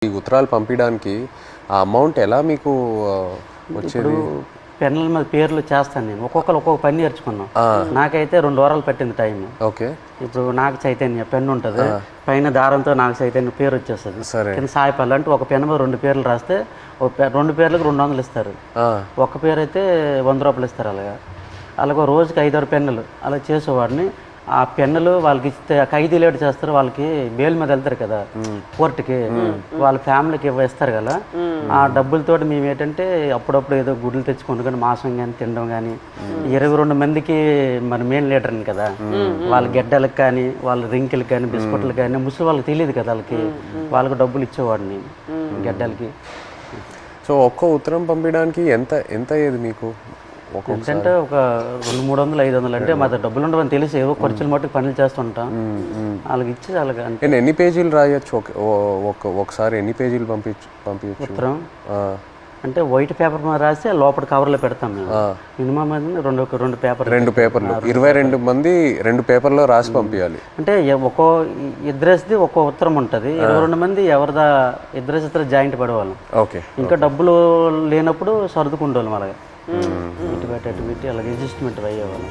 ఈ ఉత్తరాలు పంపించడానికి ఆ అమౌంట్ ఎలా మీకు వచ్చేది? పెన్నుల మీద పేర్లు చేస్తాను నేను, ఒక్కొక్కరు ఒక్కొక్క పని నేర్చుకున్నాం. నాకైతే 2 వారాలు పట్టింది టైం. ఓకే. ఇప్పుడు నాకు చైతన్య పెన్ను ఉంటుంది, పైన దారంతో నాకు చైతన్య పేరు వచ్చేస్తుంది. కింద సాయిపల్లి అంటే ఒక పెన్ను మీద 2 పేర్లు రాస్తే 2 పేర్లకు 200 ఇస్తారు. ఒక పేరు అయితే 100 రూపాయలు ఇస్తారు. అలాగే రోజుకి 5-6 పెన్నులు అలా చేసేవాడిని. ఆ పెన్నులు వాళ్ళకి ఇస్తే ఖైదీలు ఏడు చేస్తారు, వాళ్ళకి బెయిల్ మీద వెళ్తారు కదా కోర్టుకి, వాళ్ళ ఫ్యామిలీకి ఇస్తారు కదా. ఆ డబ్బులతో మేము ఏంటంటే అప్పుడప్పుడు ఏదో గుడ్లు తెచ్చుకుంటూ కానీ మాంసం కానీ తినడం కానీ, 22 మందికి మరి మెయిన్ లీడర్ని కదా, వాళ్ళ గెడ్డలకు కానీ వాళ్ళ రింకిలకు కానీ బిస్కెట్లకు కానీ ముసలి వాళ్ళకి తెలియదు కదా, వాళ్ళకి డబ్బులు ఇచ్చేవాడిని గెడ్డలకి. సో ఒక్క ఉత్తరం పంపించడానికి ఎంత ఎంత అయ్యేది మీకు? అంటే ఒక 200-300-500 అంటే మా డబ్బులు ఉండవని తెలిసి ఏవో ఖర్చులు మట్టుకు పనులు చేస్తుంటాం. వాళ్ళకి ఇచ్చి అలాగే. ఎన్ని పేజీలు రాయొచ్చు ఒకసారి? ఎన్ని పేజీలు పంపించచ్చు ఉత్తరం? అంటే వైట్ పేపర్ మీద రాసి లోపల కవర్లో పెడతాం మేము. మినిమం రెండు పేపర్లు 22 మంది 2 పేపర్లో రాసి పంపించాలి. అంటే ఒక్కో ఇద్దరేసిది ఒక్కో ఉత్తరం ఉంటుంది. 22 మంది ఎవరిదా ఇద్దరు జాయింట్ పడేవాళ్ళం. ఓకే. ఇంకా డబ్బులు లేనప్పుడు సర్దుకుంటేవాళ్ళం. అలాగే ఇటు పెట్టి అలాగే అడ్జస్ట్మెంట్ అయ్యేవాళ్ళం.